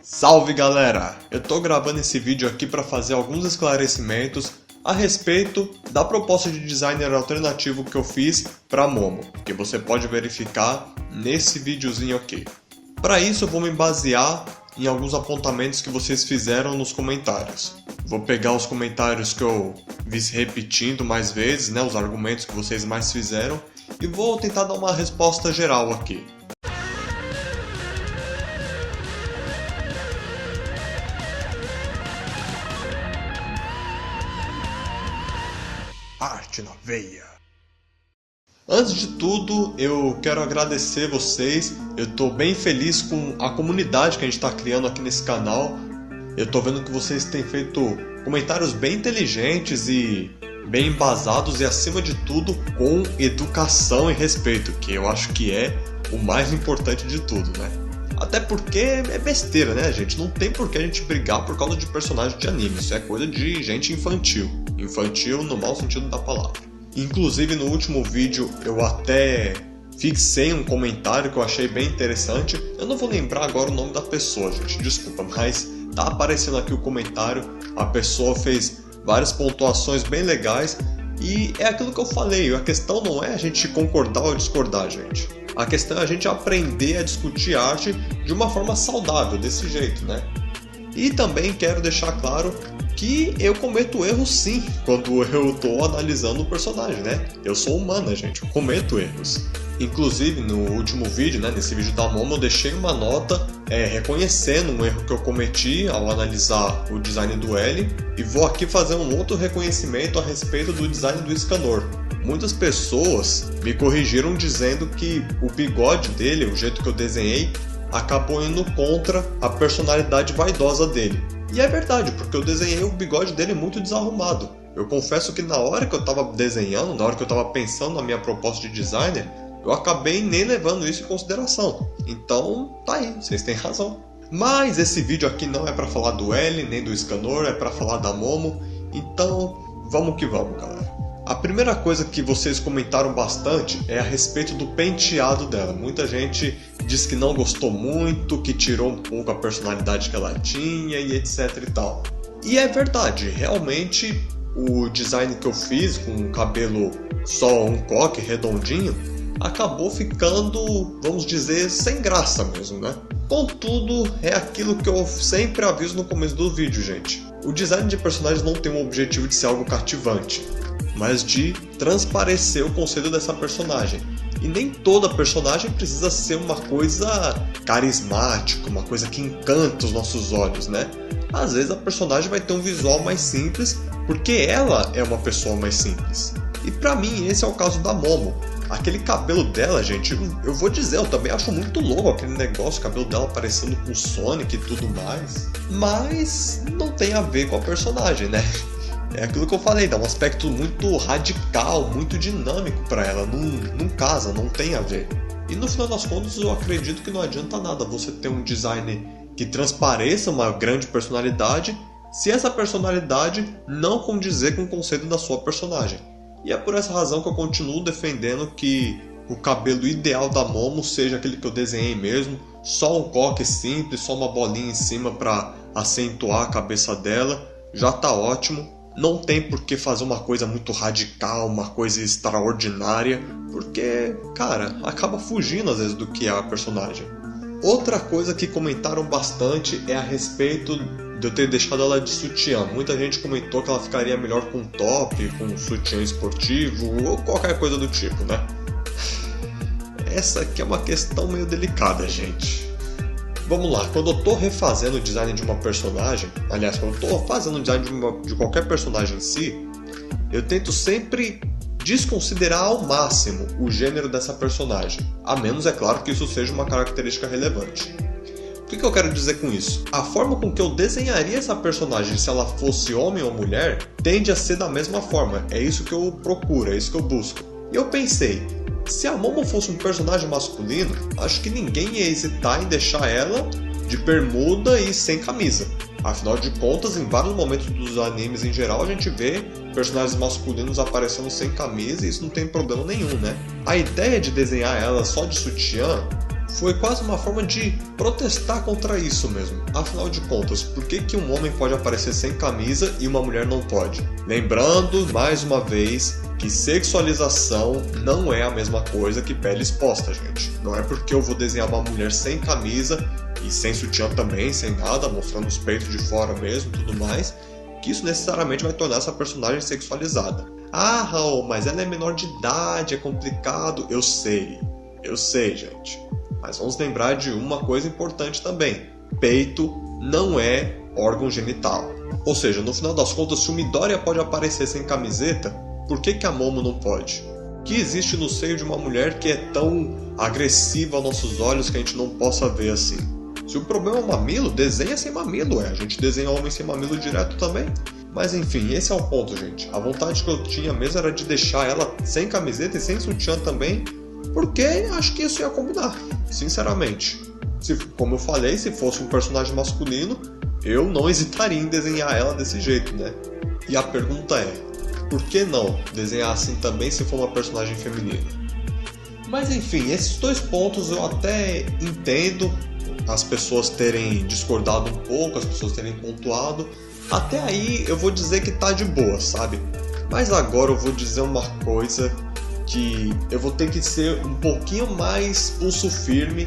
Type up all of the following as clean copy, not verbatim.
Salve galera! Eu tô gravando esse vídeo aqui para fazer alguns esclarecimentos a respeito da proposta de designer alternativo que eu fiz para Momo, que você pode verificar nesse videozinho aqui. Para isso eu vou me basear em alguns apontamentos que vocês fizeram nos comentários. Vou pegar os comentários que eu vi se repetindo mais vezes, os argumentos que vocês mais fizeram, e vou tentar dar uma resposta geral aqui. Arte na veia. Antes de tudo, eu quero agradecer vocês. Eu estou bem feliz com a comunidade que a gente está criando aqui nesse canal. Eu estou vendo que vocês têm feito comentários bem inteligentes e bem embasados e, acima de tudo, com educação e respeito, que eu acho que é o mais importante de tudo, né? Até porque é besteira, né, gente? Não tem por que a gente brigar por causa de personagem de anime. Isso é coisa de gente infantil. Infantil no mau sentido da palavra. Inclusive, no último vídeo, eu até fixei um comentário que eu achei bem interessante. Eu não vou lembrar agora o nome da pessoa, gente. Desculpa, mas tá aparecendo aqui o comentário. A pessoa fez várias pontuações bem legais. E é aquilo que eu falei. A questão não é a gente concordar ou discordar, gente. A questão é a gente aprender a discutir arte de uma forma saudável, desse jeito, né? E também quero deixar claro que eu cometo erros sim, quando eu estou analisando o personagem, né? Eu sou humana, gente, eu cometo erros. Inclusive, no último vídeo, nesse vídeo da Momo, eu deixei uma nota reconhecendo um erro que eu cometi ao analisar o design do L, e vou aqui fazer um outro reconhecimento a respeito do design do Escanor. Muitas pessoas me corrigiram dizendo que o bigode dele, o jeito que eu desenhei, acabou indo contra a personalidade vaidosa dele. E é verdade, porque eu desenhei o bigode dele muito desarrumado. Eu confesso que na hora que eu estava desenhando, na hora que eu estava pensando na minha proposta de designer, eu acabei nem levando isso em consideração. Então, tá aí, vocês têm razão. Mas esse vídeo aqui não é para falar do L, nem do Escanor, é para falar da Momo. Então, vamos que vamos, galera. A primeira coisa que vocês comentaram bastante é a respeito do penteado dela. Muita gente diz que não gostou muito, que tirou um pouco a personalidade que ela tinha e etc e tal. E é verdade, realmente o design que eu fiz com o cabelo só um coque redondinho acabou ficando, vamos dizer, sem graça mesmo, né? Contudo, é aquilo que eu sempre aviso no começo do vídeo, gente. O design de personagens não tem o objetivo de ser algo cativante, mas de transparecer o conceito dessa personagem. E nem toda personagem precisa ser uma coisa carismática, uma coisa que encanta os nossos olhos, né? Às vezes a personagem vai ter um visual mais simples, porque ela é uma pessoa mais simples. E pra mim esse é o caso da Momo. Aquele cabelo dela, gente, eu vou dizer, eu também acho muito louco aquele negócio, o cabelo dela parecendo com Sonic e tudo mais. Mas não tem a ver com a personagem, né? É aquilo que eu falei, dá um aspecto muito radical, muito dinâmico pra ela, não casa, não tem a ver. E no final das contas eu acredito que não adianta nada você ter um design que transpareça uma grande personalidade se essa personalidade não condizer com o conceito da sua personagem. E é por essa razão que eu continuo defendendo que o cabelo ideal da Momo seja aquele que eu desenhei mesmo, só um coque simples, só uma bolinha em cima pra acentuar a cabeça dela, já tá ótimo. Não tem por que fazer uma coisa muito radical, uma coisa extraordinária, porque, cara, acaba fugindo às vezes do que é a personagem. Outra coisa que comentaram bastante é a respeito de eu ter deixado ela de sutiã. Muita gente comentou que ela ficaria melhor com top, com sutiã esportivo ou qualquer coisa do tipo, né? Essa aqui é uma questão meio delicada, gente. Vamos lá, quando eu tô refazendo o design de uma personagem, aliás, quando eu tô fazendo o design de qualquer personagem em si, eu tento sempre desconsiderar ao máximo o gênero dessa personagem, a menos, é claro, que isso seja uma característica relevante. O que eu quero dizer com isso? A forma com que eu desenharia essa personagem, se ela fosse homem ou mulher, tende a ser da mesma forma. É isso que eu procuro, é isso que eu busco. E eu pensei, se a Momo fosse um personagem masculino, acho que ninguém ia hesitar em deixar ela de bermuda e sem camisa. Afinal de contas, em vários momentos dos animes em geral, a gente vê personagens masculinos aparecendo sem camisa e isso não tem problema nenhum, né? A ideia de desenhar ela só de sutiã foi quase uma forma de protestar contra isso mesmo. Afinal de contas, por que um homem pode aparecer sem camisa e uma mulher não pode? Lembrando, mais uma vez, que sexualização não é a mesma coisa que pele exposta, gente. Não é porque eu vou desenhar uma mulher sem camisa e sem sutiã também, sem nada, mostrando os peitos de fora mesmo e tudo mais, que isso necessariamente vai tornar essa personagem sexualizada. Ah, Raul, mas ela é menor de idade, é complicado. Eu sei, gente. Mas vamos lembrar de uma coisa importante também. Peito não é órgão genital. Ou seja, no final das contas, se o Midoriya pode aparecer sem camiseta, por que a Momo não pode? O que existe no seio de uma mulher que é tão agressiva aos nossos olhos que a gente não possa ver assim? Se o problema é o mamilo, desenha sem mamilo, A gente desenha homem sem mamilo direto também. Mas enfim, esse é o ponto, gente. A vontade que eu tinha mesmo era de deixar ela sem camiseta e sem sutiã também, porque acho que isso ia combinar, sinceramente. Como eu falei, se fosse um personagem masculino, eu não hesitaria em desenhar ela desse jeito, né? E a pergunta é, por que não desenhar assim também se for uma personagem feminina? Mas enfim, esses dois pontos eu até entendo as pessoas terem discordado um pouco, as pessoas terem pontuado. Até aí eu vou dizer que tá de boa, sabe? Mas agora eu vou dizer uma coisa que eu vou ter que ser um pouquinho mais pulso firme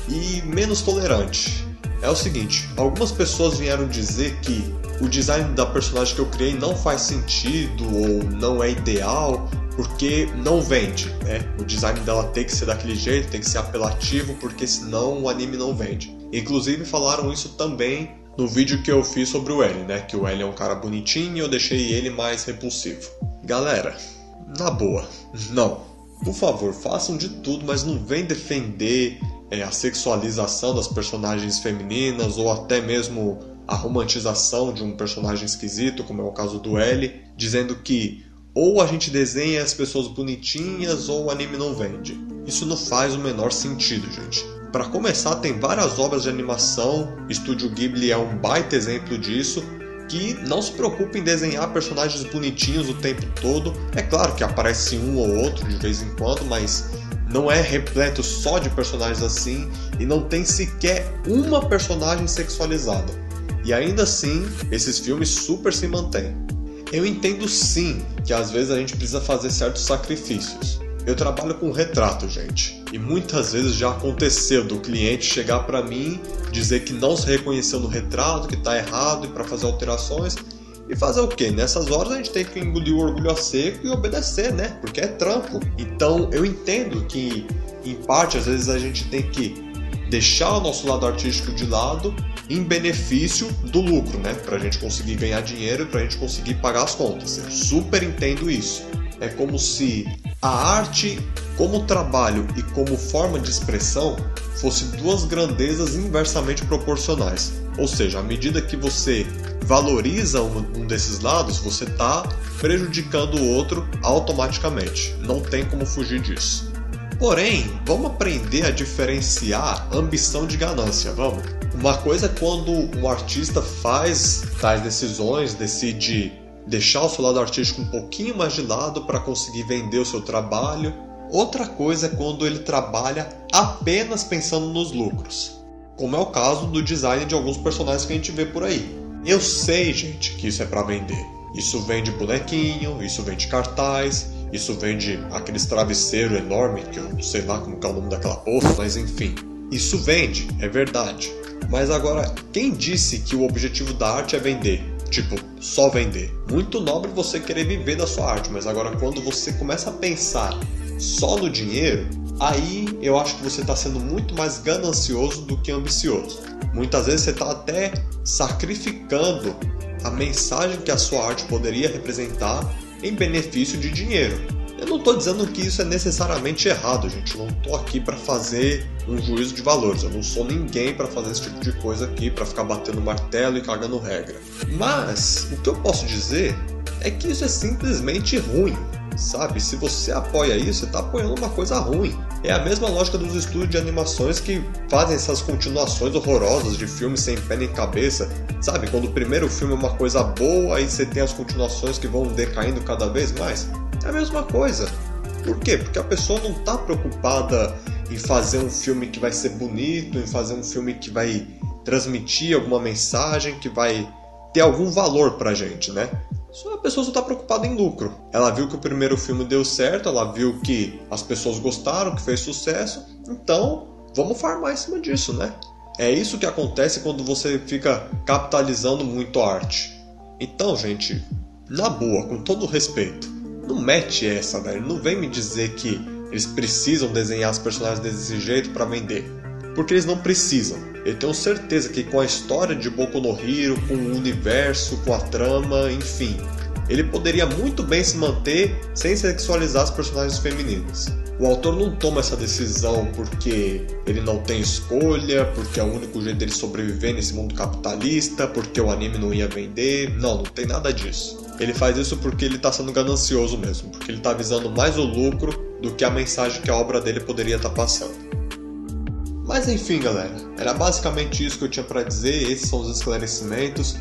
e menos tolerante. É o seguinte, algumas pessoas vieram dizer que o design da personagem que eu criei não faz sentido ou não é ideal porque não vende, né? O design dela tem que ser daquele jeito, tem que ser apelativo, porque senão o anime não vende. Inclusive falaram isso também no vídeo que eu fiz sobre o L, né? Que o L é um cara bonitinho e eu deixei ele mais repulsivo. Galera, na boa, não. Por favor, façam de tudo, mas não vem defender a sexualização das personagens femininas ou até mesmo a romantização de um personagem esquisito, como é o caso do L, dizendo que ou a gente desenha as pessoas bonitinhas ou o anime não vende. Isso não faz o menor sentido, gente. Para começar, tem várias obras de animação, Estúdio Ghibli é um baita exemplo disso, que não se preocupa em desenhar personagens bonitinhos o tempo todo. É claro que aparece um ou outro de vez em quando, mas não é repleto só de personagens assim e não tem sequer uma personagem sexualizada. E ainda assim, esses filmes super se mantêm. Eu entendo sim que às vezes a gente precisa fazer certos sacrifícios. Eu trabalho com retrato, gente, e muitas vezes já aconteceu do cliente chegar para mim, dizer que não se reconheceu no retrato, que tá errado e para fazer alterações. E fazer o quê? Nessas horas a gente tem que engolir o orgulho a seco e obedecer, né? Porque é trampo. Então eu entendo que, em parte, às vezes a gente tem que deixar o nosso lado artístico de lado em benefício do lucro, né? Pra gente conseguir ganhar dinheiro e pra gente conseguir pagar as contas. Eu super entendo isso. É como se a arte, como trabalho e como forma de expressão, fosse duas grandezas inversamente proporcionais. Ou seja, à medida que você valoriza um desses lados, você está prejudicando o outro automaticamente. Não tem como fugir disso. Porém, vamos aprender a diferenciar ambição de ganância, vamos? Uma coisa é quando um artista faz tais decisões, decide deixar o seu lado artístico um pouquinho mais de lado para conseguir vender o seu trabalho. Outra coisa é quando ele trabalha apenas pensando nos lucros, como é o caso do design de alguns personagens que a gente vê por aí. Eu sei, gente, que isso é para vender. Isso vende bonequinho, isso vende cartaz, isso vende aqueles travesseiros enormes, que eu não sei lá como é o nome daquela porra, mas enfim. Isso vende, é verdade. Mas agora, quem disse que o objetivo da arte é vender? Tipo, só vender. Muito nobre você querer viver da sua arte, mas agora quando você começa a pensar só no dinheiro, aí eu acho que você está sendo muito mais ganancioso do que ambicioso. Muitas vezes você está até sacrificando a mensagem que a sua arte poderia representar em benefício de dinheiro. Eu não estou dizendo que isso é necessariamente errado, gente. Eu não estou aqui para fazer um juízo de valores. Eu não sou ninguém para fazer esse tipo de coisa aqui, para ficar batendo martelo e cagando regra. Mas o que eu posso dizer é que isso é simplesmente ruim, sabe? Se você apoia isso, você está apoiando uma coisa ruim. É a mesma lógica dos estúdios de animações que fazem essas continuações horrorosas de filmes sem pé nem cabeça. Sabe, quando o primeiro filme é uma coisa boa, aí você tem as continuações que vão decaindo cada vez mais. É a mesma coisa. Por quê? Porque a pessoa não está preocupada em fazer um filme que vai ser bonito, em fazer um filme que vai transmitir alguma mensagem, que vai ter algum valor pra gente, né? Só a pessoa só tá preocupada em lucro. Ela viu que o primeiro filme deu certo, ela viu que as pessoas gostaram, que fez sucesso, então vamos farmar em cima disso, né? É isso que acontece quando você fica capitalizando muito a arte. Então, gente, na boa, com todo respeito, não mete essa, velho. Não vem me dizer que eles precisam desenhar os personagens desse jeito pra vender. Porque eles não precisam. Eu tenho certeza que com a história de Boku no Hero, com o universo, com a trama, enfim, ele poderia muito bem se manter sem sexualizar as personagens femininas. O autor não toma essa decisão porque ele não tem escolha, porque é o único jeito dele sobreviver nesse mundo capitalista, porque o anime não ia vender. Não tem nada disso. Ele faz isso porque ele está sendo ganancioso mesmo, porque ele está visando mais o lucro do que a mensagem que a obra dele poderia estar passando. Mas enfim, galera, era basicamente isso que eu tinha para dizer, esses são os esclarecimentos.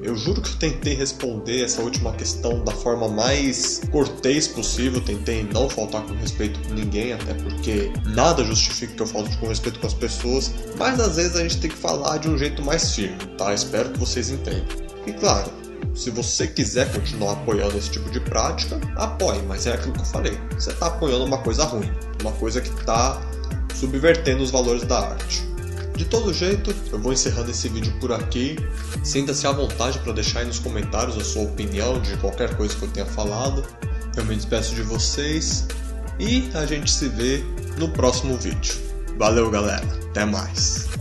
Eu juro que eu tentei responder essa última questão da forma mais cortês possível, tentei não faltar com respeito com ninguém, até porque nada justifica que eu falte com respeito com as pessoas, mas às vezes a gente tem que falar de um jeito mais firme, tá? Espero que vocês entendam. E claro, se você quiser continuar apoiando esse tipo de prática, apoie, mas é aquilo que eu falei, você está apoiando uma coisa ruim, uma coisa que está subvertendo os valores da arte. De todo jeito, eu vou encerrando esse vídeo por aqui. Sinta-se à vontade para deixar aí nos comentários a sua opinião de qualquer coisa que eu tenha falado. Eu me despeço de vocês e a gente se vê no próximo vídeo. Valeu, galera. Até mais.